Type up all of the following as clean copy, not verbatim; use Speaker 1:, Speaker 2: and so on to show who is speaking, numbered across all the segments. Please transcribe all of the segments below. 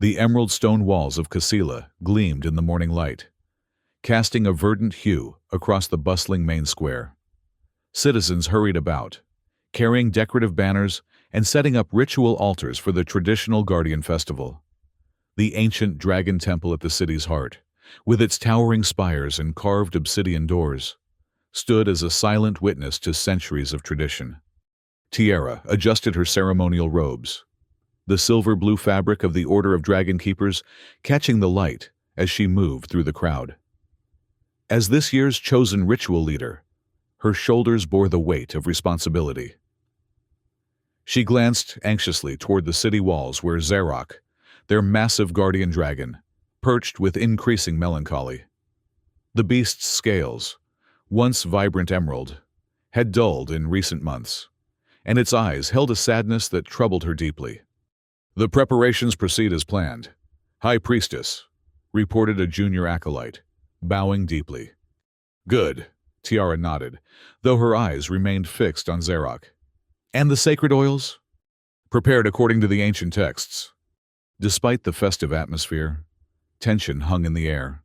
Speaker 1: The emerald stone walls of Casila gleamed in the morning light, casting a verdant hue across the bustling main square. Citizens hurried about, carrying decorative banners and setting up ritual altars for the traditional Guardian Festival. The ancient dragon temple at the city's heart, with its towering spires and carved obsidian doors, stood as a silent witness to centuries of tradition. Tiara adjusted her ceremonial robes, the silver-blue fabric of the Order of Dragon Keepers catching the light as she moved through the crowd. As this year's chosen ritual leader, her shoulders bore the weight of responsibility. She glanced anxiously toward the city walls where Zarok, their massive guardian dragon, perched with increasing melancholy. The beast's scales, once vibrant emerald, had dulled in recent months, and its eyes held a sadness that troubled her deeply. "The preparations proceed as planned, High Priestess," reported a junior acolyte, bowing deeply. "Good," Tiara nodded, though her eyes remained fixed on Zarok. "And the sacred oils?" "Prepared according to the ancient texts." Despite the festive atmosphere, tension hung in the air.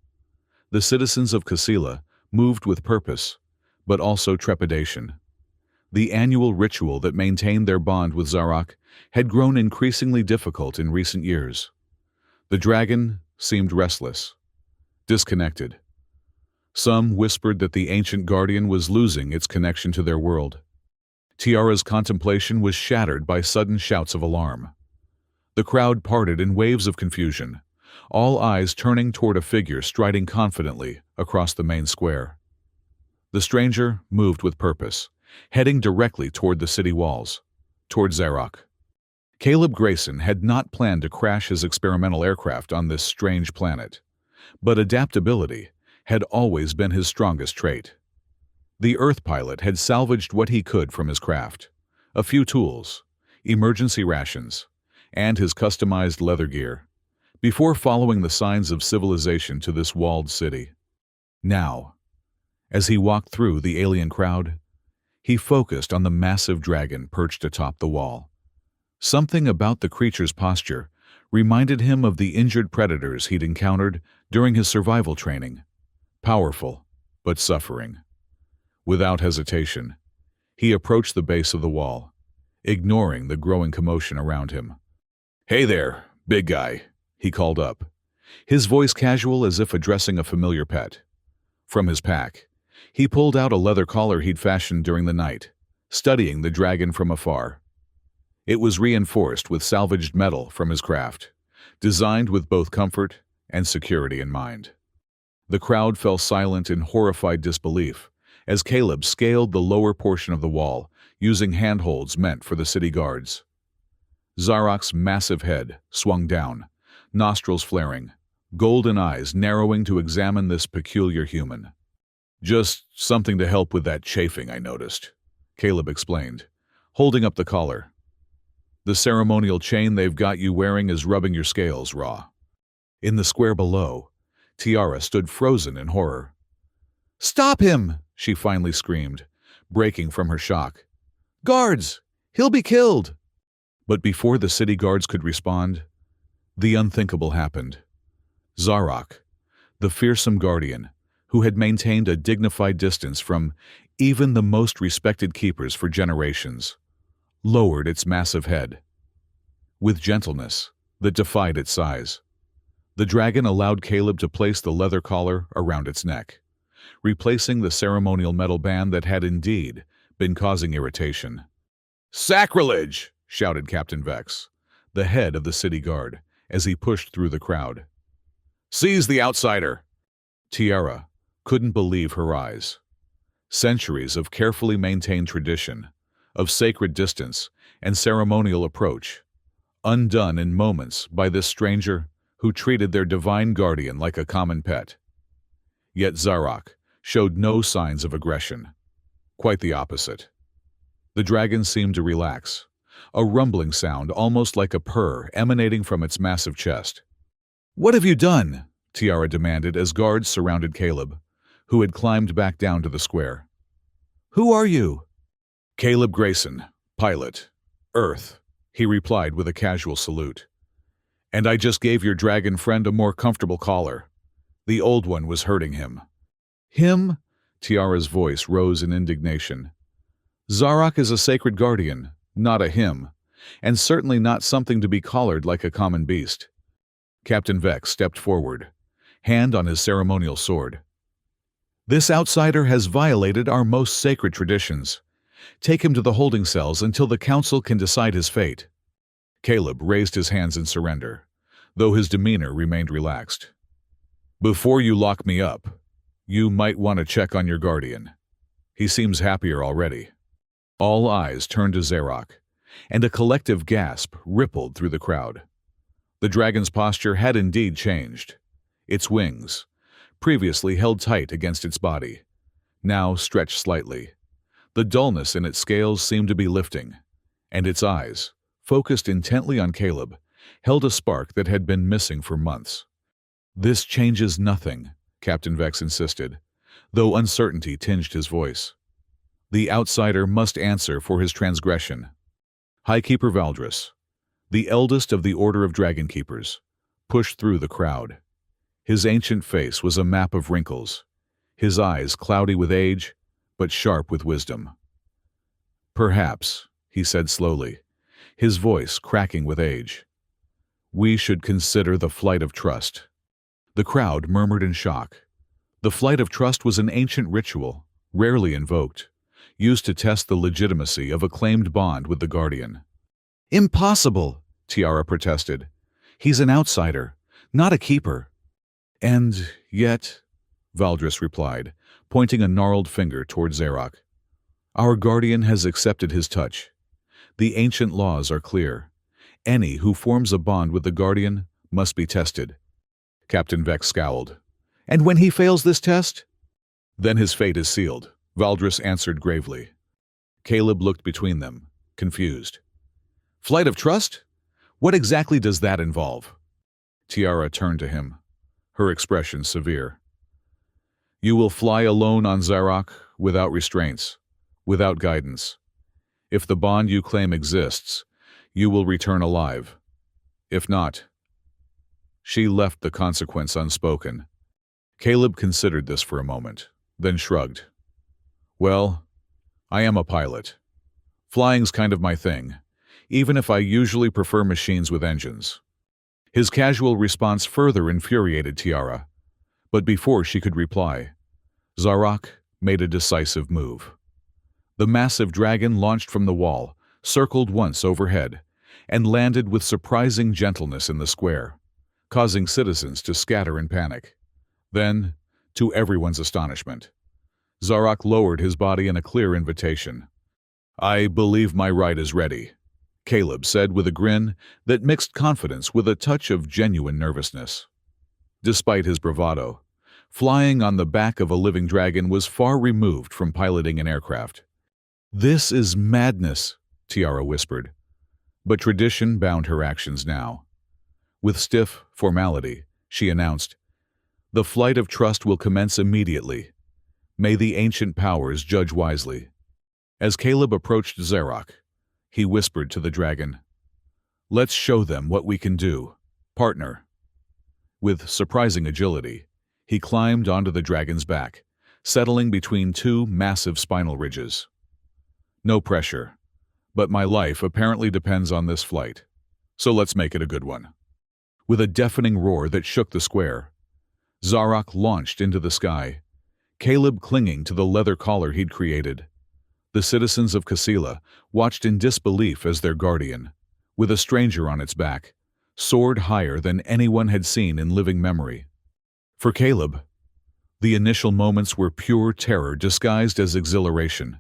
Speaker 1: The citizens of Casila moved with purpose, but also trepidation. The annual ritual that maintained their bond with Zarok had grown increasingly difficult in recent years. The dragon seemed restless, disconnected. Some whispered that the ancient guardian was losing its connection to their world. Tiara's contemplation was shattered by sudden shouts of alarm. The crowd parted in waves of confusion, all eyes turning toward a figure striding confidently across the main square. The stranger moved with purpose, heading directly toward the city walls, toward Zarok. Caleb Grayson had not planned to crash his experimental aircraft on this strange planet, but adaptability had always been his strongest trait. The Earth pilot had salvaged what he could from his craft: a few tools, emergency rations, and his customized leather gear, before following the signs of civilization to this walled city. Now, as he walked through the alien crowd, he focused on the massive dragon perched atop the wall. Something about the creature's posture reminded him of the injured predators he'd encountered during his survival training. Powerful, but suffering. Without hesitation, he approached the base of the wall, ignoring the growing commotion around him. "Hey there, big guy," he called up, his voice casual as if addressing a familiar pet. From his pack, he pulled out a leather collar he'd fashioned during the night, studying the dragon from afar. It was reinforced with salvaged metal from his craft, designed with both comfort and security in mind. The crowd fell silent in horrified disbelief as Caleb scaled the lower portion of the wall using handholds meant for the city guards. Zarok's massive head swung down, nostrils flaring, golden eyes narrowing to examine this peculiar human. "Just something to help with that chafing I noticed," Caleb explained, holding up the collar. "The ceremonial chain they've got you wearing is rubbing your scales raw." In the square below, Tiara stood frozen in horror. "Stop him!" she finally screamed, breaking from her shock. "Guards! He'll be killed!" But before the city guards could respond, the unthinkable happened. Zarok, the fearsome guardian, who had maintained a dignified distance from even the most respected keepers for generations, lowered its massive head. With gentleness that defied its size, the dragon allowed Caleb to place the leather collar around its neck, replacing the ceremonial metal band that had indeed been causing irritation. "Sacrilege!" shouted Captain Vex, the head of the city guard, as he pushed through the crowd. "Seize the outsider!" Tiara couldn't believe her eyes. Centuries of carefully maintained tradition, of sacred distance and ceremonial approach, undone in moments by this stranger who treated their divine guardian like a common pet. Yet Zarok showed no signs of aggression. Quite the opposite. The dragon seemed to relax, a rumbling sound almost like a purr emanating from its massive chest. "What have you done?" Tiara demanded as guards surrounded Caleb, who had climbed back down to the square. "Who are you?" "Caleb Grayson, pilot, Earth," he replied with a casual salute. And I just gave your dragon friend a more comfortable collar. The old one was hurting him. Him? Tiara's voice rose in indignation. Zarok is a sacred guardian, not a him, and certainly not something to be collared like a common beast. Captain Vex stepped forward, hand on his ceremonial sword. This outsider has violated our most sacred traditions. Take him to the holding cells until the council can decide his fate. Caleb raised his hands in surrender, though his demeanor remained relaxed. Before you lock me up, you might want to check on your guardian. He seems happier already. All eyes turned to Zarok, and a collective gasp rippled through the crowd. The dragon's posture had indeed changed. Its wings, previously held tight against its body, now stretched slightly. The dullness in its scales seemed to be lifting, and its eyes, focused intently on Caleb, held a spark that had been missing for months. This changes nothing, Captain Vex insisted, though uncertainty tinged his voice. The outsider must answer for his transgression. Highkeeper Valdris, the eldest of the Order of Dragon Keepers, pushed through the crowd. His ancient face was a map of wrinkles, his eyes cloudy with age, but sharp with wisdom. Perhaps, he said slowly, his voice cracking with age, we should consider the flight of trust. The crowd murmured in shock. The flight of trust was an ancient ritual, rarely invoked, used to test the legitimacy of a claimed bond with the Guardian. Impossible, Tiara protested. He's an outsider, not a keeper. And yet, Valdris replied, pointing a gnarled finger toward Zarok. Our Guardian has accepted his touch. The ancient laws are clear. Any who forms a bond with the Guardian must be tested. Captain Vex scowled. And when he fails this test? Then his fate is sealed, Valdris answered gravely. Caleb looked between them, confused. Flight of trust? What exactly does that involve? Tiara turned to him, her expression severe. You will fly alone on Zarok, without restraints, without guidance. If the bond you claim exists, you will return alive. If not, she left the consequence unspoken. Caleb considered this for a moment, then shrugged. Well, I am a pilot. Flying's kind of my thing, even if I usually prefer machines with engines. His casual response further infuriated Tiara, but before she could reply, Zarok made a decisive move. The massive dragon launched from the wall, circled once overhead, and landed with surprising gentleness in the square, causing citizens to scatter in panic. Then, to everyone's astonishment, Zarok lowered his body in a clear invitation. I believe my ride is ready, Caleb said with a grin that mixed confidence with a touch of genuine nervousness. Despite his bravado, flying on the back of a living dragon was far removed from piloting an aircraft. This is madness, Tiara whispered, but tradition bound her actions now. With stiff formality, she announced, The flight of trust will commence immediately. May the ancient powers judge wisely. As Caleb approached Zarok, he whispered to the dragon, Let's show them what we can do, partner. With surprising agility, he climbed onto the dragon's back, settling between two massive spinal ridges. No pressure, but my life apparently depends on this flight, so let's make it a good one. With a deafening roar that shook the square, Zarok launched into the sky, Caleb clinging to the leather collar he'd created. The citizens of Casila watched in disbelief as their guardian, with a stranger on its back, soared higher than anyone had seen in living memory. For Caleb, the initial moments were pure terror disguised as exhilaration.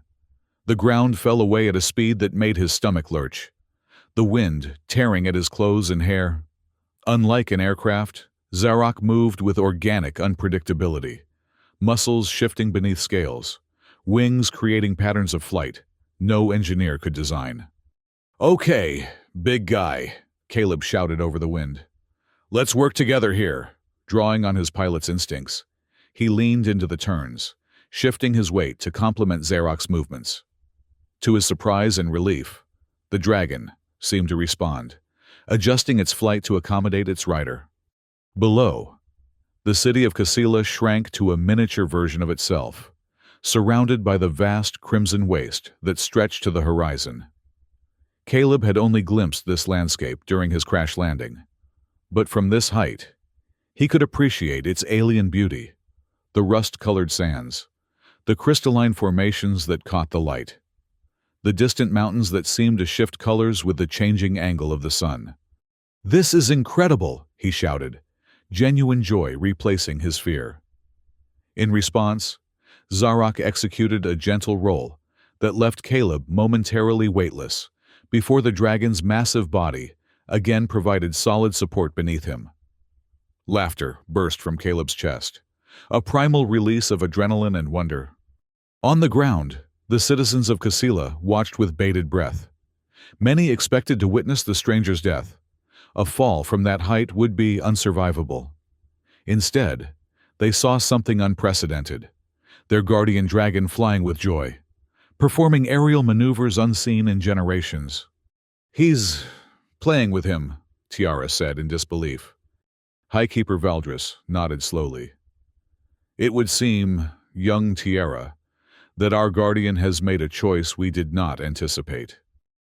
Speaker 1: The ground fell away at a speed that made his stomach lurch, the wind tearing at his clothes and hair. Unlike an aircraft, Zarok moved with organic unpredictability, muscles shifting beneath scales, wings creating patterns of flight no engineer could design. Okay, big guy, Caleb shouted over the wind. Let's work together here. Drawing on his pilot's instincts, he leaned into the turns, shifting his weight to complement Zarok's movements. To his surprise and relief, the dragon seemed to respond, adjusting its flight to accommodate its rider. Below, the city of Casila shrank to a miniature version of itself, surrounded by the vast crimson waste that stretched to the horizon. Caleb had only glimpsed this landscape during his crash landing, but from this height, he could appreciate its alien beauty, the rust-colored sands, the crystalline formations that caught the light, the distant mountains that seemed to shift colors with the changing angle of the sun. "This is incredible," he shouted, genuine joy replacing his fear. In response, Zarok executed a gentle roll that left Caleb momentarily weightless before the dragon's massive body again provided solid support beneath him. Laughter burst from Caleb's chest, a primal release of adrenaline and wonder. On the ground, the citizens of Casila watched with bated breath. Many expected to witness the stranger's death. A fall from that height would be unsurvivable. Instead, they saw something unprecedented, their guardian dragon flying with joy, performing aerial maneuvers unseen in generations. "He's playing with him," Tiara said in disbelief. Highkeeper Valdris nodded slowly. "It would seem, young Tiara, that our guardian has made a choice we did not anticipate."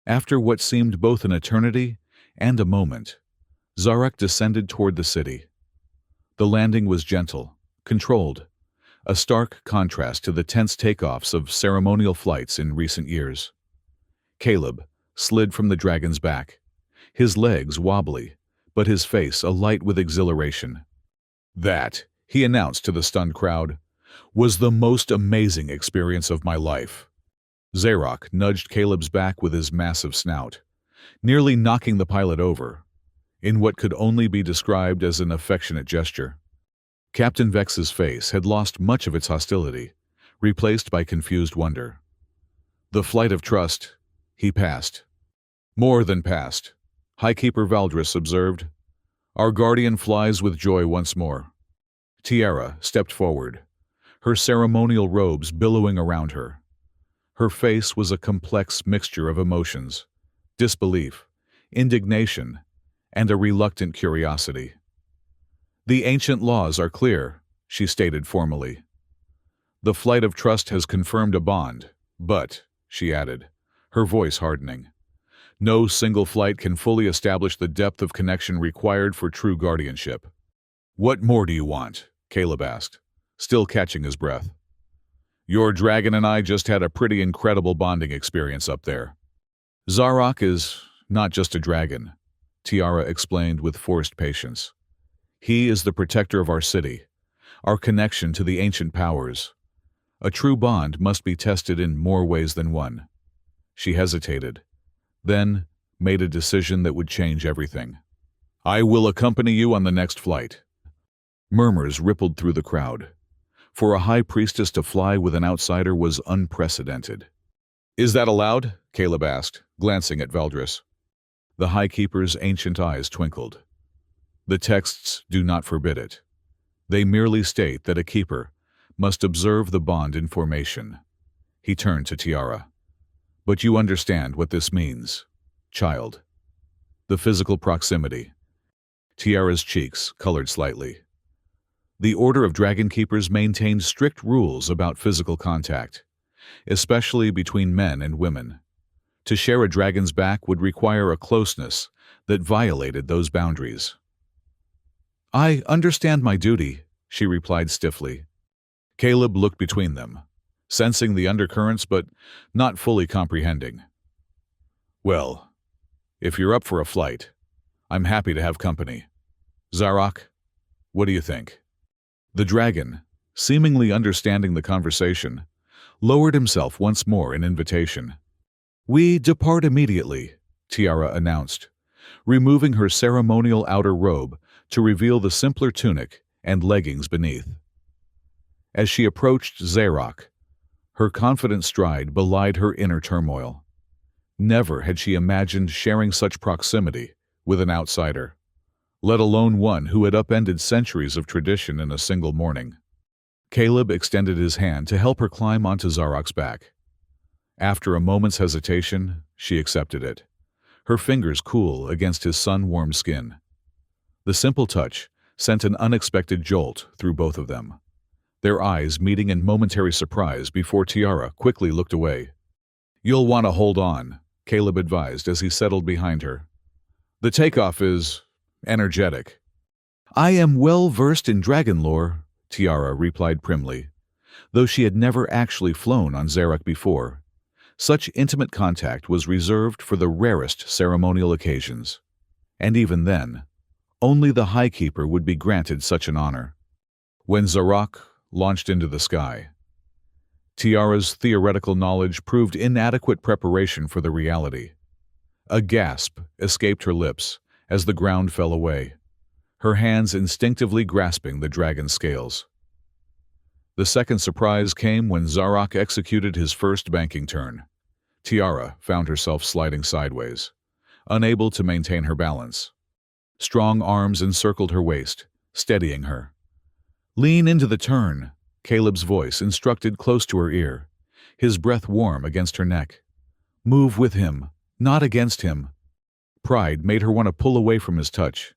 Speaker 1: After what seemed both an eternity and a moment, Zarok descended toward the city. The landing was gentle, controlled, a stark contrast to the tense takeoffs of ceremonial flights in recent years. Caleb slid from the dragon's back, his legs wobbly, but his face alight with exhilaration. "That," he announced to the stunned crowd, "was the most amazing experience of my life." Zarok nudged Caleb's back with his massive snout, nearly knocking the pilot over, in what could only be described as an affectionate gesture. Captain Vex's face had lost much of its hostility, replaced by confused wonder. "The flight of trust," he passed. "More than passed," Highkeeper Valdris observed. "Our guardian flies with joy once more." Tiara stepped forward, her ceremonial robes billowing around her. Her face was a complex mixture of emotions, disbelief, indignation, and a reluctant curiosity. "The ancient laws are clear," she stated formally. "The flight of trust has confirmed a bond, but," she added, her voice hardening, "no single flight can fully establish the depth of connection required for true guardianship." "What more do you want?" Caleb asked, still catching his breath. "Your dragon and I just had a pretty incredible bonding experience up there." "Zarok is not just a dragon," Tiara explained with forced patience. "He is the protector of our city, our connection to the ancient powers. A true bond must be tested in more ways than one." She hesitated, then made a decision that would change everything. "I will accompany you on the next flight." Murmurs rippled through the crowd. For a high priestess to fly with an outsider was unprecedented. "Is that allowed?" Caleb asked, glancing at Valdris. The High Keeper's ancient eyes twinkled. "The texts do not forbid it. They merely state that a keeper must observe the bond in formation." He turned to Tiara. "But you understand what this means, child. The physical proximity." Tiara's cheeks colored slightly. The Order of Dragon Keepers maintained strict rules about physical contact, especially between men and women. To share a dragon's back would require a closeness that violated those boundaries. "I understand my duty," she replied stiffly. Caleb looked between them, sensing the undercurrents but not fully comprehending. "Well, if you're up for a flight, I'm happy to have company. Zarok, what do you think?" The dragon, seemingly understanding the conversation, lowered himself once more in invitation. "We depart immediately," Tiara announced, removing her ceremonial outer robe to reveal the simpler tunic and leggings beneath. As she approached Zarok, her confident stride belied her inner turmoil. Never had she imagined sharing such proximity with an outsider, let alone one who had upended centuries of tradition in a single morning. Caleb extended his hand to help her climb onto Zarok's back. After a moment's hesitation, she accepted it, her fingers cool against his sun-warmed skin. The simple touch sent an unexpected jolt through both of them, their eyes meeting in momentary surprise before Tiara quickly looked away. "You'll want to hold on," Caleb advised as he settled behind her. "The takeoff is energetic." "I am well versed in dragon lore," Tiara replied primly. Though she had never actually flown on Zarak before, such intimate contact was reserved for the rarest ceremonial occasions. And even then, only the High Keeper would be granted such an honor. When Zarak launched into the sky, Tiara's theoretical knowledge proved inadequate preparation for the reality. A gasp escaped her lips as the ground fell away, her hands instinctively grasping the dragon's scales. The second surprise came when Zarak executed his first banking turn. Tiara found herself sliding sideways, unable to maintain her balance. Strong arms encircled her waist, steadying her. "Lean into the turn," Caleb's voice instructed close to her ear, his breath warm against her neck. "Move with him, not against him." Pride made her want to pull away from his touch,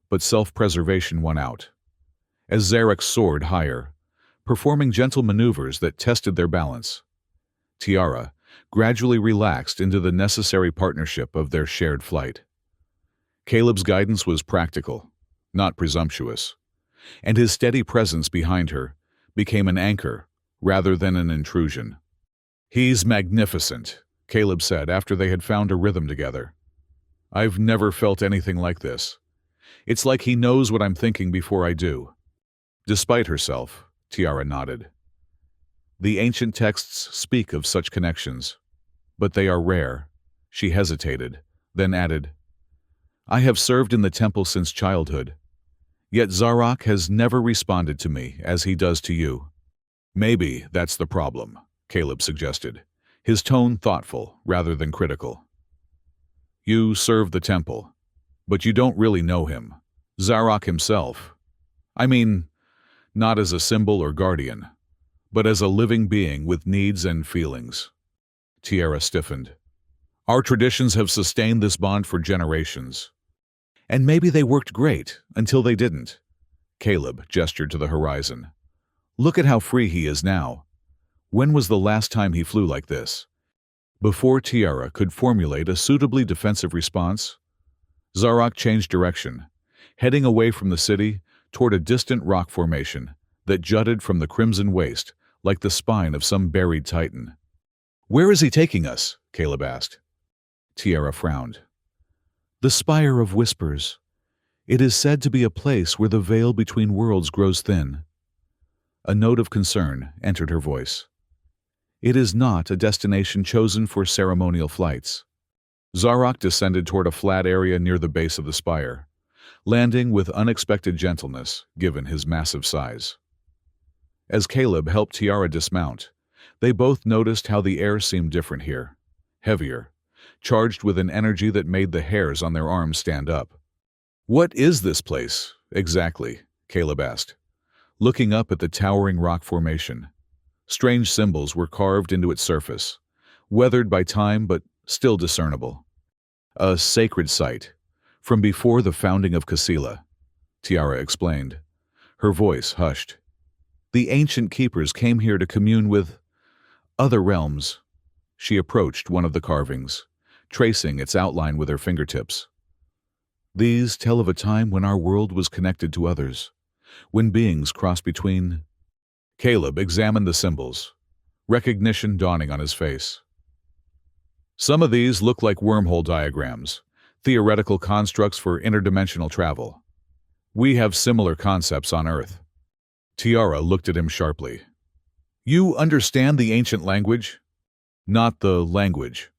Speaker 1: but self-preservation won out. As Zarak soared higher, performing gentle maneuvers that tested their balance, Tiara gradually relaxed into the necessary partnership of their shared flight. Caleb's guidance was practical, not presumptuous, and his steady presence behind her became an anchor rather than an intrusion. "He's magnificent," Caleb said after they had found a rhythm together. "I've never felt anything like this. It's like he knows what I'm thinking before I do." Despite herself, Tiara nodded. "The ancient texts speak of such connections, but they are rare." She hesitated, then added, "I have served in the temple since childhood, yet Zarak has never responded to me as he does to you." "Maybe that's the problem," Caleb suggested, his tone thoughtful rather than critical. "You serve the temple, but you don't really know him, Zarak himself. I mean, not as a symbol or guardian, but as a living being with needs and feelings." Tiara stiffened. "Our traditions have sustained this bond for generations. And maybe they worked great until they didn't." Caleb gestured to the horizon. "Look at how free he is now. When was the last time he flew like this?" Before Tiara could formulate a suitably defensive response, Zarak changed direction, heading away from the city toward a distant rock formation that jutted from the crimson waste like the spine of some buried titan. "Where is he taking us?" Caleb asked. Tiara frowned. "The Spire of Whispers. It is said to be a place where the veil between worlds grows thin." A note of concern entered her voice. "It is not a destination chosen for ceremonial flights." Zarak descended toward a flat area near the base of the spire, landing with unexpected gentleness given his massive size. As Caleb helped Tiara dismount, they both noticed how the air seemed different here, heavier, charged with an energy that made the hairs on their arms stand up. "What is this place, exactly?" Caleb asked, looking up at the towering rock formation. Strange symbols were carved into its surface, weathered by time but still discernible. "A sacred site, from before the founding of Casila," Tiara explained, her voice hushed. "The ancient keepers came here to commune with other realms." She approached one of the carvings, tracing its outline with her fingertips. "These tell of a time when our world was connected to others, when beings crossed between." Caleb examined the symbols, recognition dawning on his face. "Some of these look like wormhole diagrams, theoretical constructs for interdimensional travel. We have similar concepts on Earth." Tiara looked at him sharply. "You understand the ancient language?" "Not the language,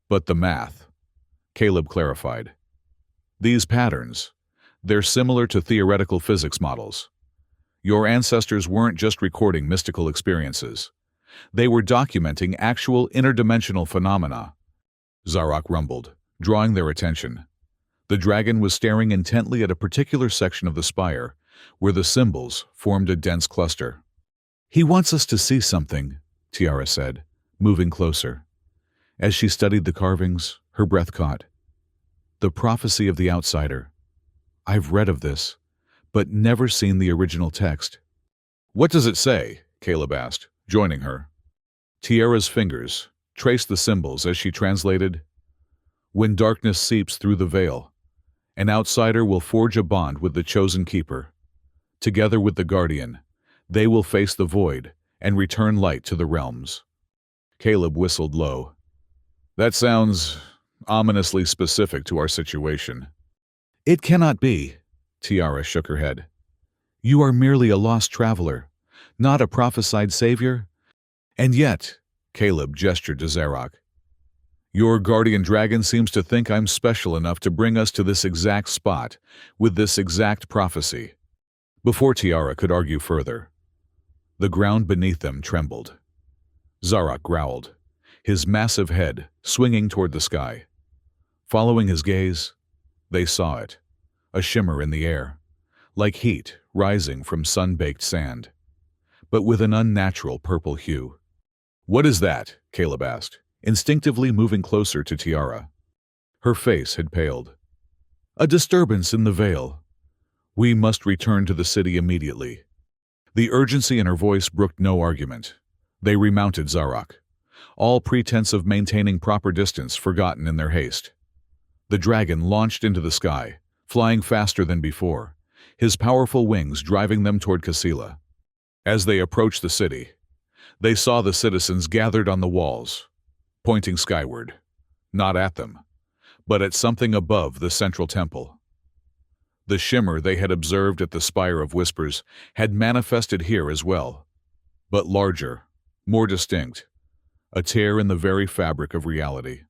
Speaker 1: but the math," Caleb clarified. "These patterns, they're similar to theoretical physics models. Your ancestors weren't just recording mystical experiences. They were documenting actual interdimensional phenomena." Zarak rumbled, drawing their attention. The dragon was staring intently at a particular section of the spire, where the symbols formed a dense cluster. "He wants us to see something," Tiara said, moving closer. As she studied the carvings, her breath caught. The prophecy of the outsider. I've read of this, but never seen the original text. What does it say? Caleb asked, joining her. Tiara's fingers traced the symbols as she translated. When darkness seeps through the veil, an outsider will forge a bond with the chosen keeper. Together with the guardian, they will face the void and return light to the realms. Caleb whistled low. That sounds ominously specific to our situation. It cannot be, Tiara shook her head. You are merely a lost traveler, not a prophesied savior. And yet, Caleb gestured to Zarok. Your guardian dragon seems to think I'm special enough to bring us to this exact spot with this exact prophecy. Before Tiara could argue further, the ground beneath them trembled. Zarok growled, his massive head swinging toward the sky. Following his gaze, they saw it, a shimmer in the air, like heat rising from sun-baked sand, but with an unnatural purple hue. What is that? Caleb asked, instinctively moving closer to Tiara. Her face had paled. A disturbance in the veil. We must return to the city immediately. The urgency in her voice brooked no argument. They remounted Zarok, all pretense of maintaining proper distance forgotten in their haste. The dragon launched into the sky, flying faster than before, his powerful wings driving them toward Casila. As they approached the city, they saw the citizens gathered on the walls, pointing skyward, not at them, but at something above the central temple. The shimmer they had observed at the Spire of Whispers had manifested here as well, but larger, more distinct, a tear in the very fabric of reality.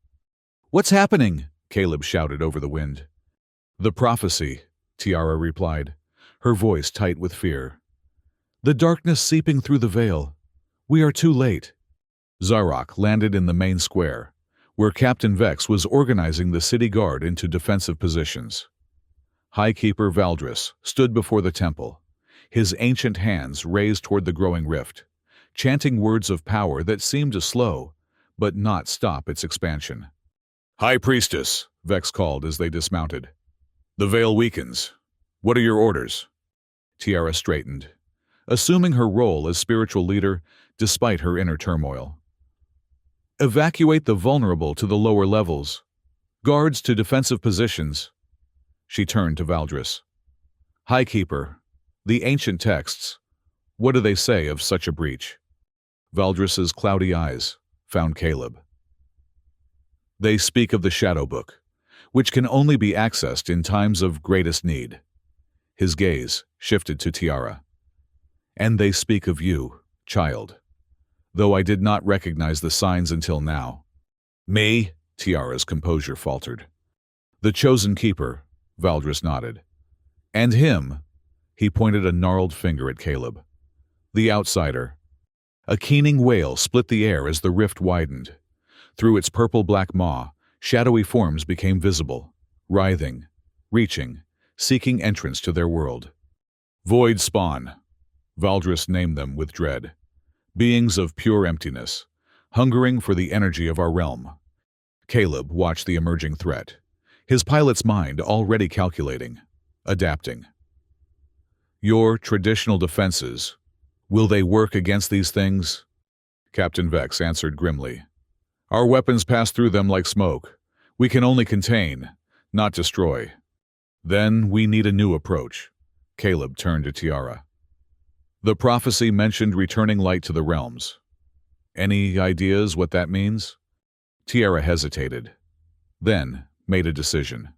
Speaker 1: What's happening? Caleb shouted over the wind. The prophecy, Tiara replied, her voice tight with fear. The darkness seeping through the veil. We are too late. Zarok landed in the main square, where Captain Vex was organizing the city guard into defensive positions. High Keeper Valdris stood before the temple, his ancient hands raised toward the growing rift, chanting words of power that seemed to slow, but not stop its expansion. High Priestess, Vex called as they dismounted. The veil weakens. What are your orders? Tiara straightened, assuming her role as spiritual leader despite her inner turmoil. Evacuate the vulnerable to the lower levels. Guards to defensive positions. She turned to Valdris. High Keeper, the ancient texts, what do they say of such a breach? Valdris's cloudy eyes found Caleb. They speak of the Shadow Book, which can only be accessed in times of greatest need. His gaze shifted to Tiara. And they speak of you, child, though I did not recognize the signs until now. Me? Tiara's composure faltered. The chosen keeper, Valdris nodded. And him, he pointed a gnarled finger at Caleb. The outsider. A keening wail split the air as the rift widened. Through its purple-black maw, shadowy forms became visible, writhing, reaching, seeking entrance to their world. Void spawn, Valdris named them with dread. Beings of pure emptiness, hungering for the energy of our realm. Caleb watched the emerging threat, his pilot's mind already calculating, adapting. Your traditional defenses, will they work against these things? Captain Vex answered grimly. Our weapons pass through them like smoke. We can only contain, not destroy. Then we need a new approach. Caleb turned to Tiara. The prophecy mentioned returning light to the realms. Any ideas what that means? Tiara hesitated, then made a decision.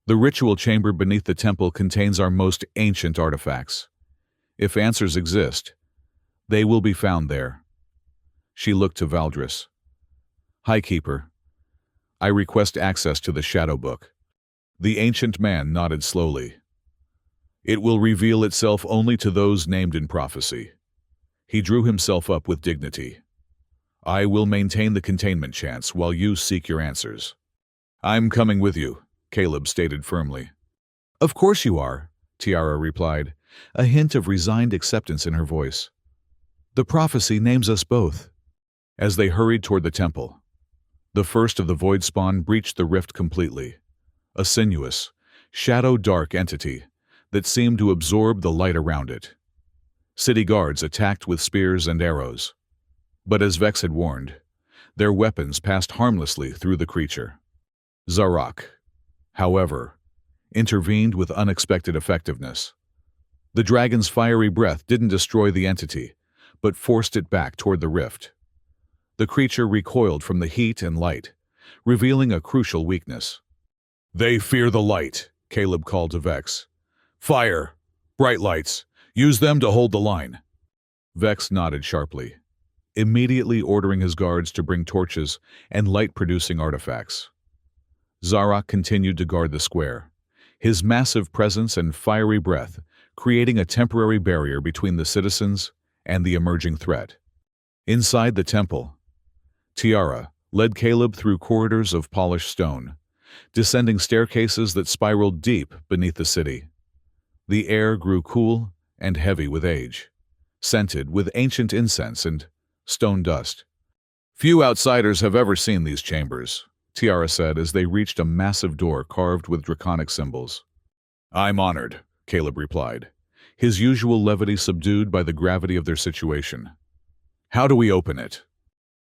Speaker 1: The ritual chamber beneath the temple contains our most ancient artifacts. If answers exist, they will be found there. She looked to Valdris. High Keeper, I request access to the Shadow Book. The ancient man nodded slowly. It will reveal itself only to those named in prophecy. He drew himself up with dignity. I will maintain the containment chance while you seek your answers. I'm coming with you, Caleb stated firmly. Of course you are, Tiara replied, a hint of resigned acceptance in her voice. The prophecy names us both. As they hurried toward the temple, The first of the void spawn breached the rift completely, a sinuous, shadow-dark entity that seemed to absorb the light around it. City guards attacked with spears and arrows. But as Vex had warned, their weapons passed harmlessly through the creature. Zarok, however, intervened with unexpected effectiveness. The dragon's fiery breath didn't destroy the entity, but forced it back toward the rift. The creature recoiled from the heat and light, revealing a crucial weakness. "They fear the light," Caleb called to Vex. "Fire! Bright lights! Use them to hold the line." Vex nodded sharply, immediately ordering his guards to bring torches and light-producing artifacts. Zarok continued to guard the square, his massive presence and fiery breath creating a temporary barrier between the citizens and the emerging threat. Inside the temple, Tiara led Caleb through corridors of polished stone, descending staircases that spiraled deep beneath the city. The air grew cool and heavy with age, scented with ancient incense and stone dust. "Few outsiders have ever seen these chambers," Tiara said as they reached a massive door carved with draconic symbols. "I'm honored," Caleb replied, his usual levity subdued by the gravity of their situation. "How do we open it?"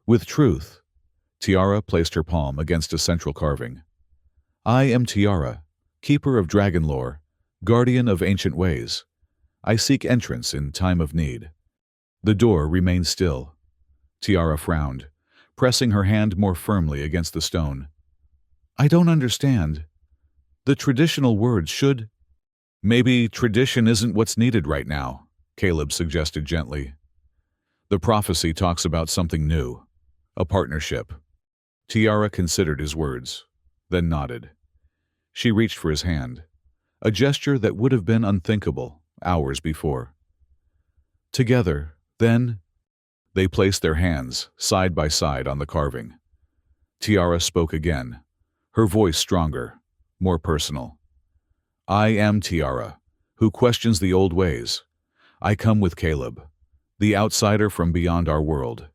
Speaker 1: With truth, Tiara placed her palm against a central carving. "I am Tiara, keeper of dragon lore, guardian of ancient ways. I seek entrance in time of need." The door remained still. Tiara frowned, pressing her hand more firmly against the stone. "I don't understand. The traditional words should—" "Maybe tradition isn't what's needed right now," Caleb suggested gently. "The prophecy talks about something new, a partnership." Tiara considered his words, then nodded. She reached for his hand, a gesture that would have been unthinkable hours before. Together, then, they placed their hands side by side on the carving. Tiara spoke again, her voice stronger, more personal. "I am Tiara, who questions the old ways. I come with Caleb, the outsider from beyond our world.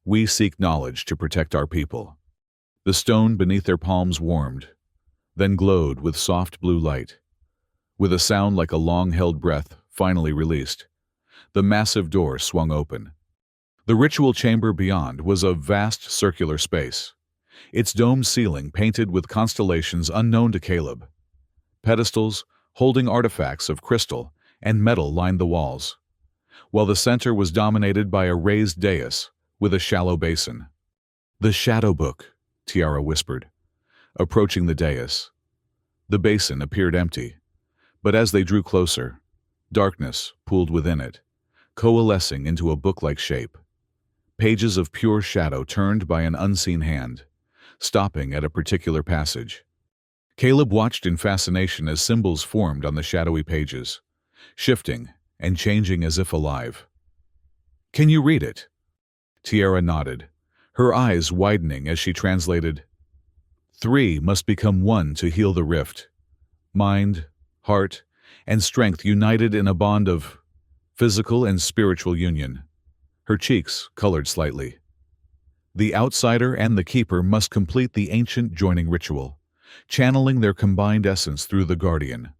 Speaker 1: We seek knowledge to protect our people." The stone beneath their palms warmed, then glowed with soft blue light. With a sound like a long-held breath finally released, the massive door swung open. The ritual chamber beyond was a vast circular space, its domed ceiling painted with constellations unknown to Caleb. Pedestals holding artifacts of crystal and metal lined the walls, while the center was dominated by a raised dais with a shallow basin. "The Shadow Book," Tiara whispered, approaching the dais. The basin appeared empty, but as they drew closer, darkness pooled within it, coalescing into a book-like shape. Pages of pure shadow turned by an unseen hand, stopping at a particular passage. Caleb watched in fascination as symbols formed on the shadowy pages, shifting and changing as if alive. "Can you read it?" Tiara nodded, her eyes widening as she translated. "Three must become one to heal the rift. Mind, heart, and strength united in a bond of physical and spiritual union." Her cheeks colored slightly. "The outsider and the keeper must complete the ancient joining ritual, channeling their combined essence through the guardian."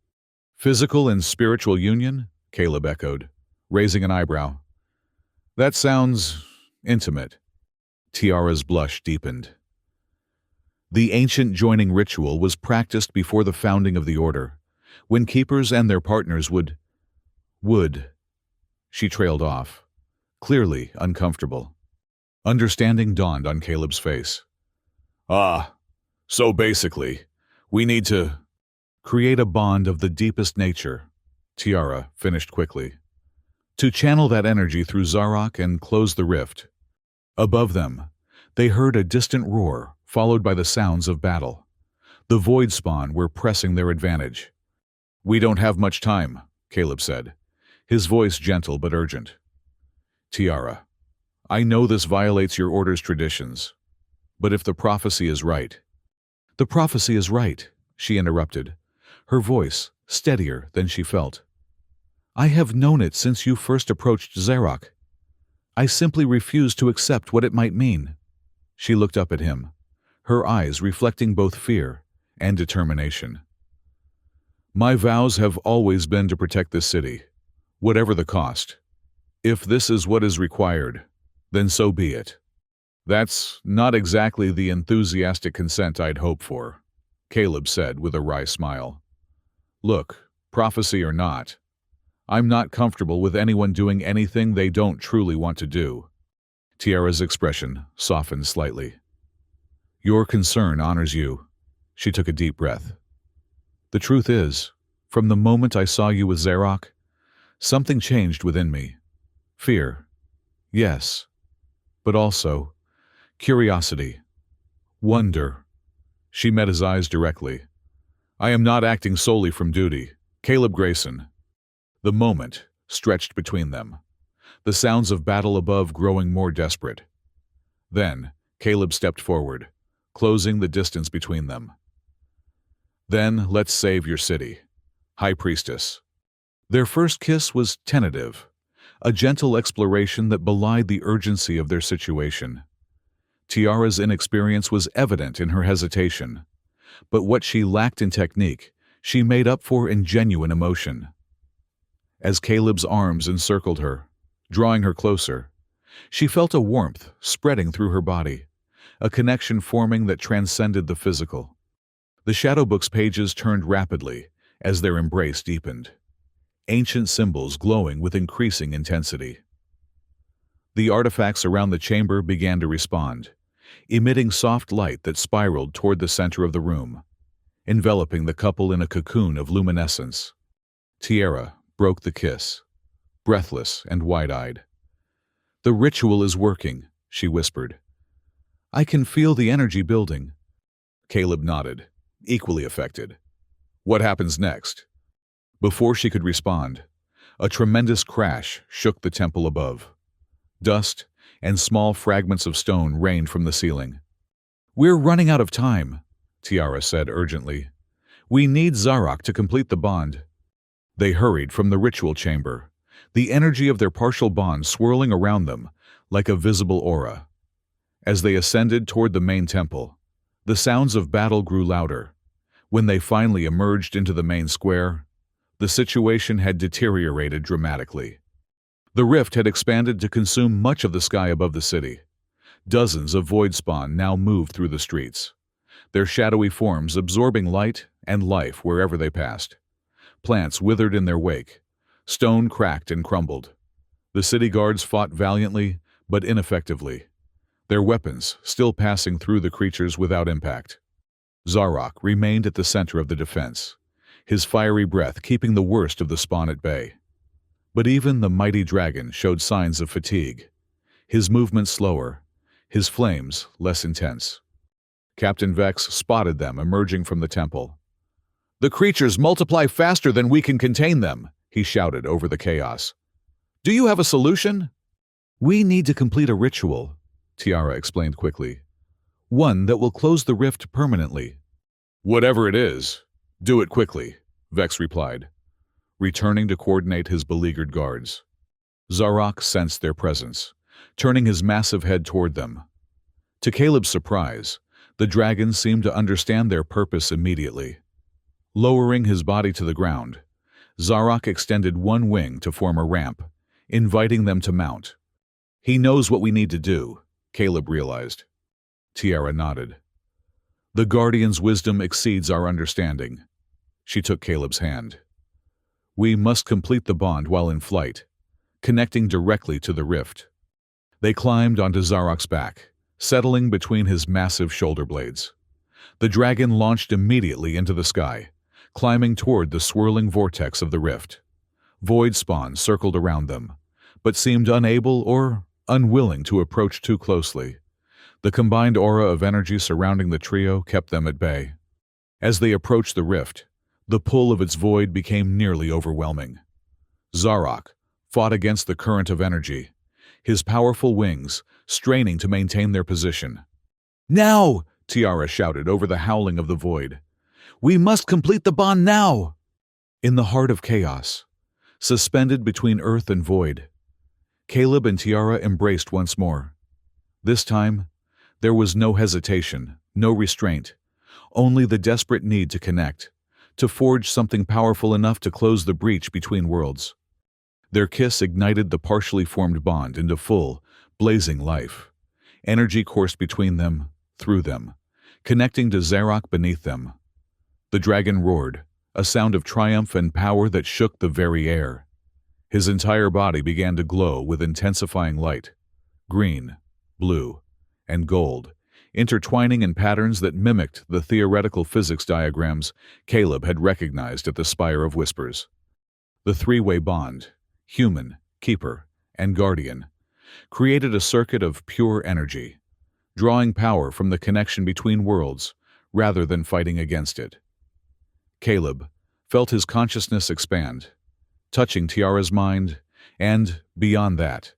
Speaker 1: "Physical and spiritual union?" Caleb echoed, raising an eyebrow. "That sounds intimate." Tiara's blush deepened. The ancient joining ritual was practiced before the founding of the Order, when keepers and their partners would. She trailed off, clearly uncomfortable. Understanding dawned on Caleb's face. "Ah, so basically, we need to create a bond of the deepest nature," Tiara finished quickly. "To channel that energy through Zarok and close the rift." Above them, they heard a distant roar, followed by the sounds of battle. The Void Spawn were pressing their advantage. "We don't have much time," Caleb said, his voice gentle but urgent. "Tiara, I know this violates your Order's traditions, but if the prophecy is right—" "The prophecy is right," she interrupted, her voice steadier than she felt. "I have known it since you first approached Zarok. I simply refuse to accept what it might mean." She looked up at him, her eyes reflecting both fear and determination. My vows have always been to protect this city, whatever the cost. If this is what is required, then so be it. That's not exactly the enthusiastic consent I'd hoped for, Caleb said with a wry smile. Look, prophecy or not, I'm not comfortable with anyone doing anything they don't truly want to do. Tiara's expression softened slightly. Your concern honors you. She took a deep breath. The truth is, from the moment I saw you with Zarok, something changed within me. Fear, yes, but also curiosity, wonder. She met his eyes directly. I am not acting solely from duty, Caleb Grayson. The moment stretched between them, the sounds of battle above growing more desperate. Then, Caleb stepped forward, closing the distance between them. Then let's save your city, High Priestess. Their first kiss was tentative, a gentle exploration that belied the urgency of their situation. Tiara's inexperience was evident in her hesitation, but what she lacked in technique, she made up for in genuine emotion. As Caleb's arms encircled her, drawing her closer, she felt a warmth spreading through her body, a connection forming that transcended the physical. The shadow book's pages turned rapidly as their embrace deepened, ancient symbols glowing with increasing intensity. The artifacts around the chamber began to respond, emitting soft light that spiraled toward the center of the room, enveloping the couple in a cocoon of luminescence. Tiara broke the kiss, breathless and wide-eyed. The ritual is working, she whispered. I can feel the energy building. Caleb nodded, equally affected. What happens next? Before she could respond, a tremendous crash shook the temple above. Dust and small fragments of stone rained from the ceiling. We're running out of time, Tiara said urgently. We need Zarok to complete the bond. They hurried from the ritual chamber, the energy of their partial bond swirling around them like a visible aura. As they ascended toward the main temple, the sounds of battle grew louder. When they finally emerged into the main square, the situation had deteriorated dramatically. The rift had expanded to consume much of the sky above the city. Dozens of void spawn now moved through the streets, their shadowy forms absorbing light and life wherever they passed. Plants withered in their wake. Stone cracked and crumbled. The city guards fought valiantly, but ineffectively, their weapons still passing through the creatures without impact. Zarok remained at the center of the defense, his fiery breath keeping the worst of the spawn at bay. But even the mighty dragon showed signs of fatigue, his movements slower, his flames less intense. Captain Vex spotted them emerging from the temple. The creatures multiply faster than we can contain them, he shouted over the chaos. Do you have a solution? We need to complete a ritual, Tiara explained quickly. One that will close the rift permanently. Whatever it is, do it quickly, Vex replied, returning to coordinate his beleaguered guards. Zarok sensed their presence, turning his massive head toward them. To Caleb's surprise, the dragon seemed to understand their purpose immediately. Lowering his body to the ground, Zarok extended one wing to form a ramp, inviting them to mount. He knows what we need to do, Caleb realized. Tiara nodded. The Guardian's wisdom exceeds our understanding. She took Caleb's hand. We must complete the bond while in flight, connecting directly to the rift. They climbed onto Zarok's back, settling between his massive shoulder blades. The dragon launched immediately into the sky, climbing toward the swirling vortex of the rift. Void spawn circled around them, but seemed unable or unwilling to approach too closely. The combined aura of energy surrounding the trio kept them at bay. As they approached the rift, the pull of its void became nearly overwhelming. Zarok fought against the current of energy, his powerful wings straining to maintain their position. Now! Tiara shouted over the howling of the void. We must complete the bond now! In the heart of chaos, suspended between earth and void, Caleb and Tiara embraced once more. This time, there was no hesitation, no restraint, only the desperate need to connect, to forge something powerful enough to close the breach between worlds. Their kiss ignited the partially formed bond into full, blazing life. Energy coursed between them, through them, connecting to Zarok beneath them. The dragon roared, a sound of triumph and power that shook the very air. His entire body began to glow with intensifying light, green, blue, and gold, intertwining in patterns that mimicked the theoretical physics diagrams Caleb had recognized at the Spire of Whispers. The three-way bond, human, keeper, and guardian, created a circuit of pure energy, drawing power from the connection between worlds rather than fighting against it. Caleb felt his consciousness expand, touching Tiara's mind, and, beyond that,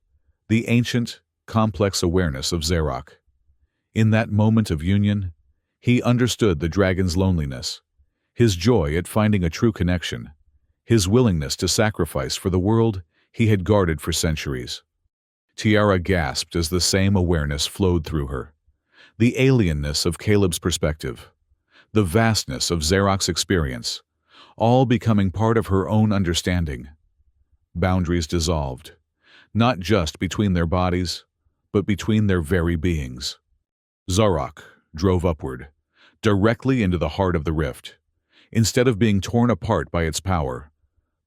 Speaker 1: the ancient, complex awareness of Zarok. In that moment of union, he understood the dragon's loneliness, his joy at finding a true connection, his willingness to sacrifice for the world he had guarded for centuries. Tiara gasped as the same awareness flowed through her. The alienness of Caleb's perspective, the vastness of Zarok's experience, all becoming part of her own understanding. Boundaries dissolved, not just between their bodies, but between their very beings. Zarok drove upward, directly into the heart of the rift. Instead of being torn apart by its power,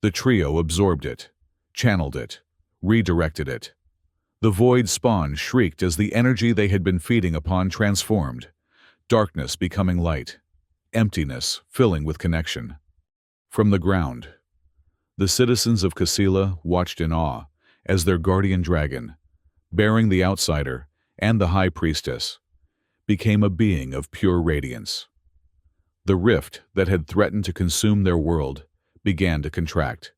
Speaker 1: the trio absorbed it, channeled it, redirected it. The void spawn shrieked as the energy they had been feeding upon transformed, darkness becoming light, emptiness filling with connection. From the ground, the citizens of Casila watched in awe as their guardian dragon, bearing the outsider and the high priestess, became a being of pure radiance. The rift that had threatened to consume their world began to contract,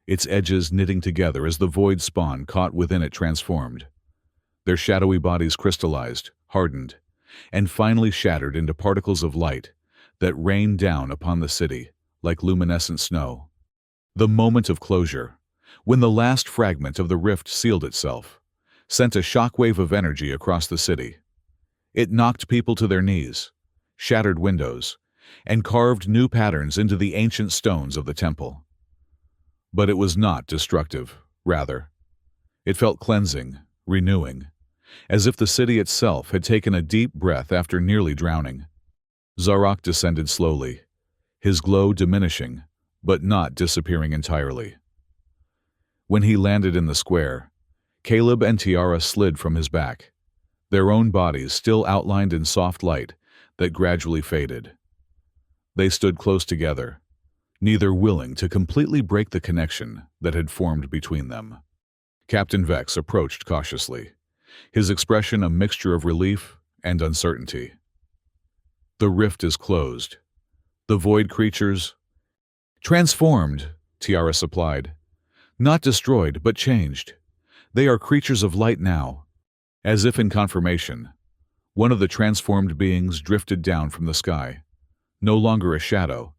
Speaker 1: its edges knitting together as the void spawn caught within it transformed. Their shadowy bodies crystallized, hardened, and finally shattered into particles of light that rained down upon the city like luminescent snow. The moment of closure, when the last fragment of the rift sealed itself, sent a shockwave of energy across the city. It knocked people to their knees, shattered windows, and carved new patterns into the ancient stones of the temple. But it was not destructive, rather. It felt cleansing, renewing, as if the city itself had taken a deep breath after nearly drowning. Zarok descended slowly, his glow diminishing, but not disappearing entirely. When he landed in the square, Caleb and Tiara slid from his back, their own bodies still outlined in soft light that gradually faded. They stood close together, neither willing to completely break the connection that had formed between them. Captain Vex approached cautiously, his expression a mixture of relief and uncertainty. "The rift is closed. The void creatures—" "Transformed," Tiara supplied. "Not destroyed, but changed. They are creatures of light now." As if in confirmation, one of the transformed beings drifted down from the sky, no longer a shadow,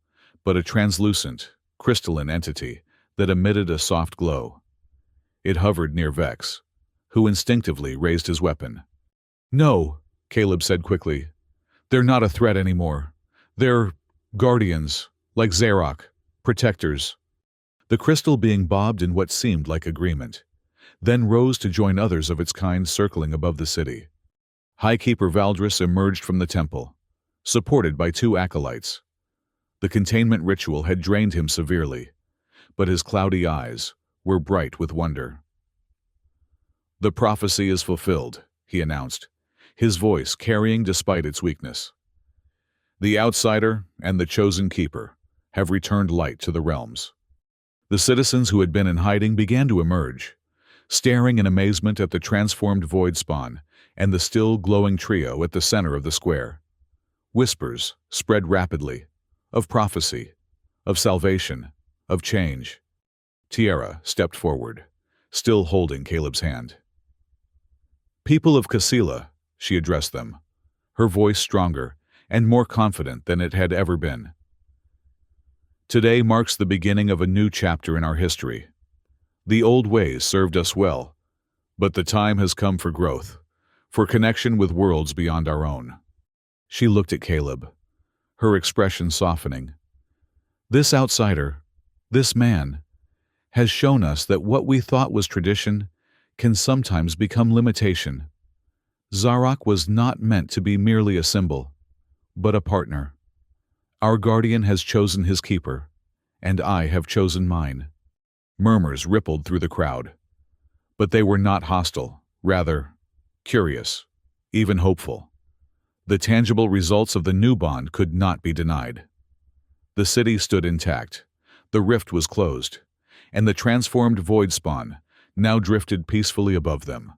Speaker 1: but a translucent, crystalline entity that emitted a soft glow. It hovered near Vex, who instinctively raised his weapon. "No," Caleb said quickly. "They're not a threat anymore. They're guardians, like Zarok, protectors." The crystal being bobbed in what seemed like agreement, then rose to join others of its kind circling above the city. Highkeeper Valdris emerged from the temple, supported by two acolytes. The containment ritual had drained him severely, but his cloudy eyes were bright with wonder. "The prophecy is fulfilled," he announced, his voice carrying despite its weakness. "The outsider and the chosen keeper have returned light to the realms." The citizens who had been in hiding began to emerge, staring in amazement at the transformed void spawn and the still glowing trio at the center of the square. Whispers spread rapidly, of prophecy, of salvation, of change. Tiara stepped forward, still holding Caleb's hand. "People of Casila," she addressed them, her voice stronger and more confident than it had ever been. "Today marks the beginning of a new chapter in our history. The old ways served us well, but the time has come for growth, for connection with worlds beyond our own. She looked at Caleb, her expression softening. This outsider, this man, has shown us that what we thought was tradition can sometimes become limitation. Zarok was not meant to be merely a symbol, but a partner. Our guardian has chosen his keeper, and I have chosen mine. Murmurs rippled through the crowd, but they were not hostile, rather curious, even hopeful. The tangible results of the new bond could not be denied. The city stood intact, the rift was closed, and the transformed void spawn now drifted peacefully above them,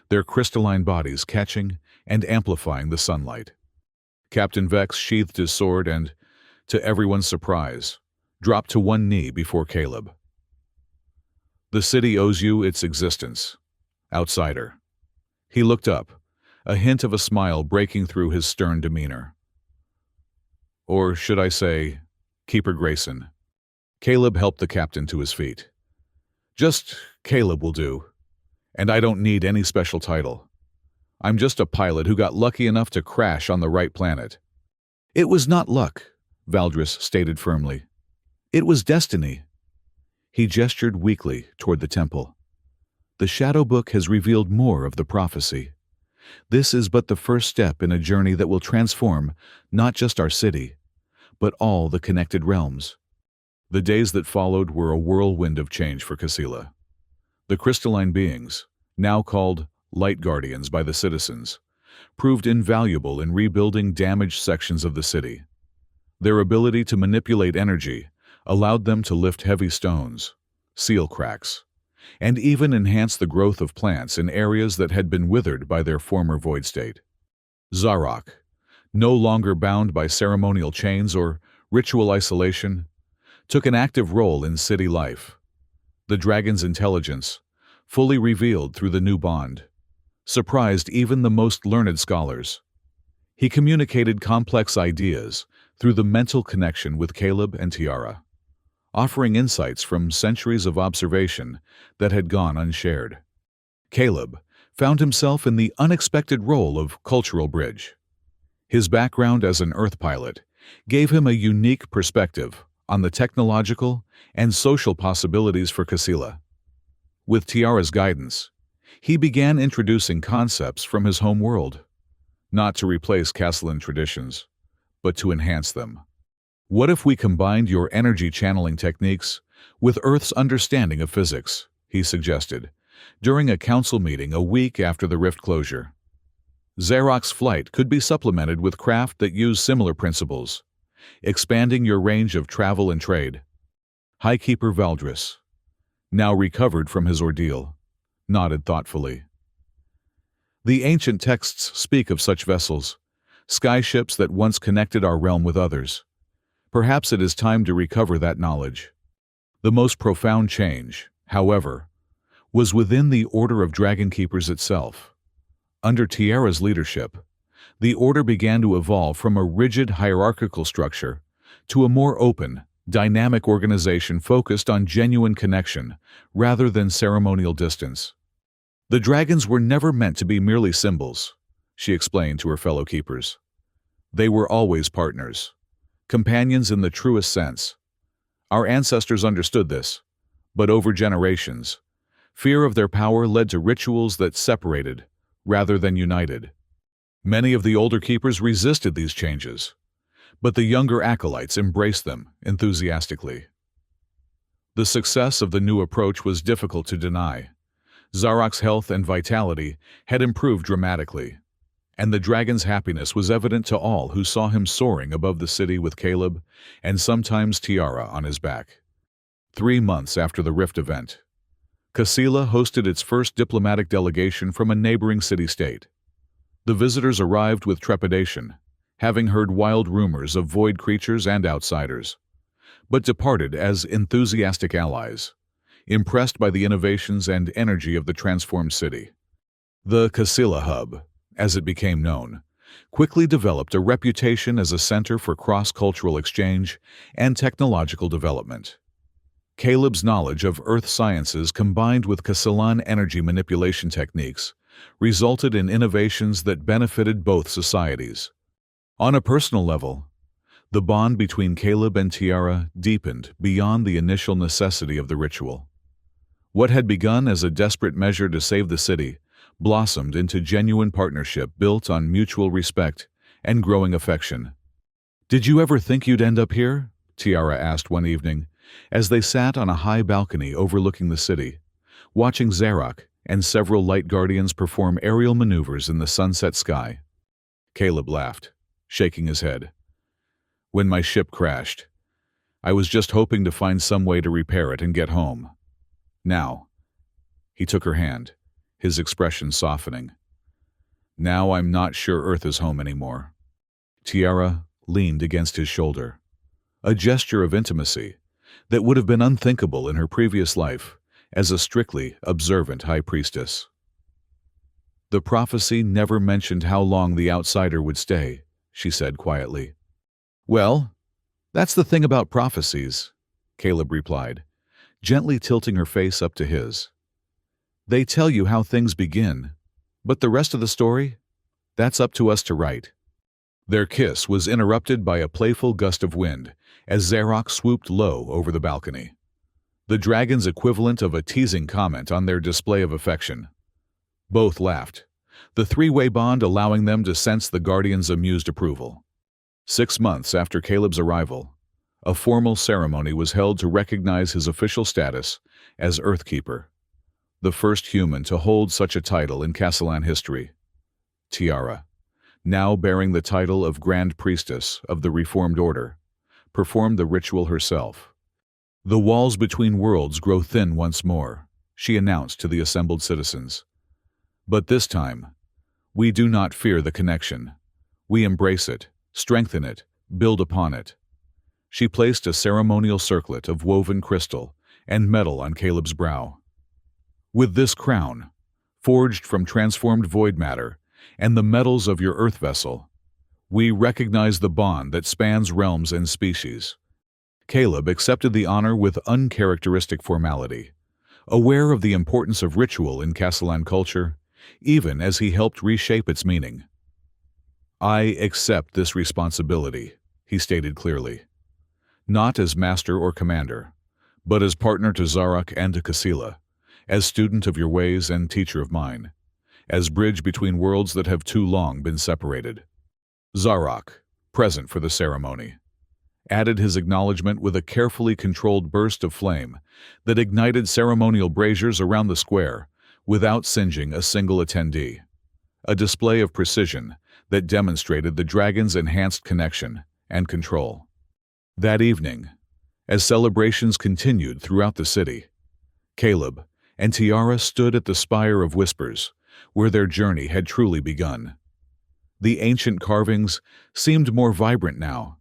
Speaker 1: their crystalline bodies catching and amplifying the sunlight. Captain Vex sheathed his sword and, to everyone's surprise, dropped to one knee before Caleb. The city owes you its existence, outsider. He looked up, a hint of a smile breaking through his stern demeanor. Or should I say, Keeper Grayson. Caleb helped the captain to his feet. Just Caleb will do, and I don't need any special title. I'm just a pilot who got lucky enough to crash on the right planet. It was not luck, Valdris stated firmly. It was destiny. He gestured weakly toward the temple. The Shadow Book has revealed more of the prophecy. This is but the first step in a journey that will transform not just our city, but all the connected realms. The days that followed were a whirlwind of change for Casila. The crystalline beings, now called Light Guardians by the citizens, proved invaluable in rebuilding damaged sections of the city. Their ability to manipulate energy allowed them to lift heavy stones, seal cracks, and even enhance the growth of plants in areas that had been withered by their former void state. Zarok, no longer bound by ceremonial chains or ritual isolation, took an active role in city life. The dragon's intelligence, fully revealed through the new bond, surprised even the most learned scholars. He communicated complex ideas through the mental connection with Caleb and Tiara, offering insights from centuries of observation that had gone unshared. Caleb found himself in the unexpected role of cultural bridge. His background as an Earth pilot gave him a unique perspective on the technological and social possibilities for Casila. With Tiara's guidance, he began introducing concepts from his home world, not to replace Castellan traditions, but to enhance them. What if we combined your energy channeling techniques with Earth's understanding of physics, he suggested, during a council meeting a week after the rift closure. Zarok's flight could be supplemented with craft that use similar principles, expanding your range of travel and trade. Highkeeper Valdris, now recovered from his ordeal, nodded thoughtfully. The ancient texts speak of such vessels, skyships that once connected our realm with others. Perhaps it is time to recover that knowledge. The most profound change, however, was within the Order of Dragon Keepers itself. Under Tiara's leadership, the Order began to evolve from a rigid hierarchical structure to a more open, dynamic organization focused on genuine connection rather than ceremonial distance. The dragons were never meant to be merely symbols, she explained to her fellow keepers. They were always partners, companions in the truest sense. Our ancestors understood this, but over generations, fear of their power led to rituals that separated rather than united. Many of the older keepers resisted these changes, but the younger acolytes embraced them enthusiastically. The success of the new approach was difficult to deny. Zarok's health and vitality had improved dramatically, and the dragon's happiness was evident to all who saw him soaring above the city with Caleb and sometimes Tiara on his back. 3 months after the Rift event, Casila hosted its first diplomatic delegation from a neighboring city-state. The visitors arrived with trepidation, having heard wild rumors of void creatures and outsiders, but departed as enthusiastic allies, impressed by the innovations and energy of the transformed city. The Casila Hub, as it became known, quickly developed a reputation as a center for cross-cultural exchange and technological development. Caleb's knowledge of Earth sciences combined with Casilan energy manipulation techniques resulted in innovations that benefited both societies. On a personal level, the bond between Caleb and Tiara deepened beyond the initial necessity of the ritual. What had begun as a desperate measure to save the city blossomed into genuine partnership built on mutual respect and growing affection. "Did you ever think you'd end up here?" Tiara asked one evening, as they sat on a high balcony overlooking the city, watching Zarok and several light guardians perform aerial maneuvers in the sunset sky. Caleb laughed, shaking his head. "When my ship crashed, I was just hoping to find some way to repair it and get home. Now," he took her hand, his expression softening. "Now I'm not sure Earth is home anymore." Tiara leaned against his shoulder, a gesture of intimacy that would have been unthinkable in her previous life as a strictly observant high priestess. "The prophecy never mentioned how long the outsider would stay," she said quietly. "Well, that's the thing about prophecies," Caleb replied, gently tilting her face up to his. "They tell you how things begin, but the rest of the story? That's up to us to write." Their kiss was interrupted by a playful gust of wind as Zarok swooped low over the balcony, the dragon's equivalent of a teasing comment on their display of affection. Both laughed, the three-way bond allowing them to sense the Guardian's amused approval. 6 months after Caleb's arrival, a formal ceremony was held to recognize his official status as Earthkeeper, the first human to hold such a title in Castellan history. Tiara, now bearing the title of Grand Priestess of the Reformed Order, performed the ritual herself. "The walls between worlds grow thin once more," she announced to the assembled citizens. "But this time, we do not fear the connection. We embrace it, strengthen it, build upon it." She placed a ceremonial circlet of woven crystal and metal on Caleb's brow. "With this crown, forged from transformed void matter and the metals of your earth vessel, we recognize the bond that spans realms and species." Caleb accepted the honor with uncharacteristic formality, aware of the importance of ritual in Castellan culture, even as he helped reshape its meaning. "I accept this responsibility," he stated clearly. "Not as master or commander, but as partner to Zarok and to Casilla, as student of your ways and teacher of mine, as bridge between worlds that have too long been separated." Zarok, present for the ceremony, added his acknowledgement with a carefully controlled burst of flame that ignited ceremonial braziers around the square without singeing a single attendee, a display of precision that demonstrated the dragon's enhanced connection and control. That evening, as celebrations continued throughout the city, Caleb and Tiara stood at the Spire of Whispers, where their journey had truly begun. The ancient carvings seemed more vibrant now,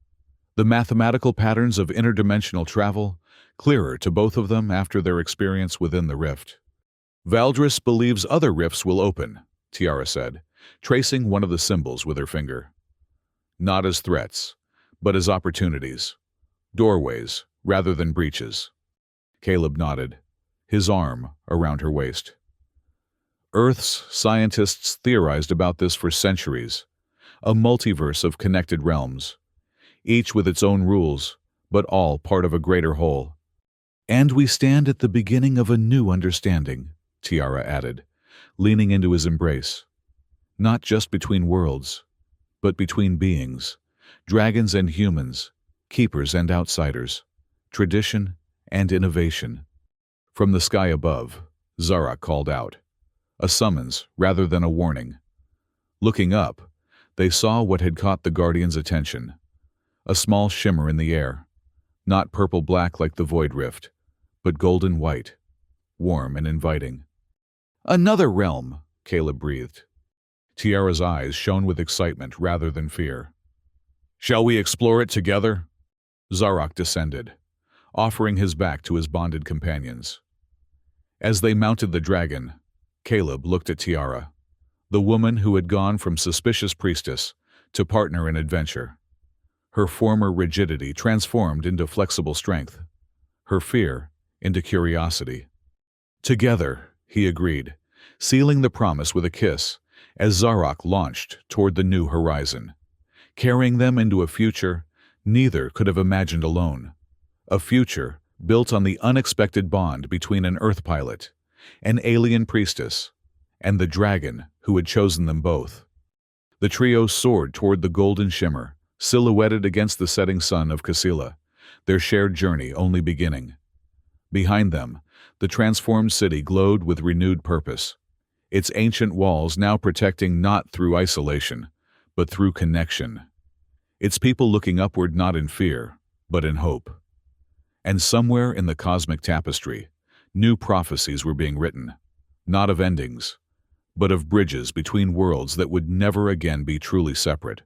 Speaker 1: the mathematical patterns of interdimensional travel clearer to both of them after their experience within the rift. "Valdris believes other rifts will open," Tiara said, tracing one of the symbols with her finger. "Not as threats, but as opportunities. Doorways, rather than breaches." Caleb nodded, his arm around her waist. "Earth's scientists theorized about this for centuries, a multiverse of connected realms, each with its own rules, but all part of a greater whole. And we stand at the beginning of a new understanding," Tiara added, leaning into his embrace. "Not just between worlds, but between beings, dragons and humans, keepers and outsiders, tradition and innovation." From the sky above, Zarok called out, a summons rather than a warning. Looking up, they saw what had caught the Guardian's attention, a small shimmer in the air, not purple-black like the Void Rift, but golden-white, warm and inviting. "Another realm," Caleb breathed. Tiara's eyes shone with excitement rather than fear. "Shall we explore it together?" Zarok descended, offering his back to his bonded companions. As they mounted the dragon, Caleb looked at Tiara, the woman who had gone from suspicious priestess to partner in adventure. Her former rigidity transformed into flexible strength, her fear into curiosity. "Together," he agreed, sealing the promise with a kiss as Zarok launched toward the new horizon, carrying them into a future neither could have imagined alone. A future built on the unexpected bond between an Earth pilot, an alien priestess, and the dragon who had chosen them both. The trio soared toward the golden shimmer, silhouetted against the setting sun of Casila, their shared journey only beginning. Behind them, the transformed city glowed with renewed purpose, its ancient walls now protecting not through isolation, but through connection. Its people looking upward not in fear, but in hope. And somewhere in the cosmic tapestry, new prophecies were being written, not of endings, but of bridges between worlds that would never again be truly separate.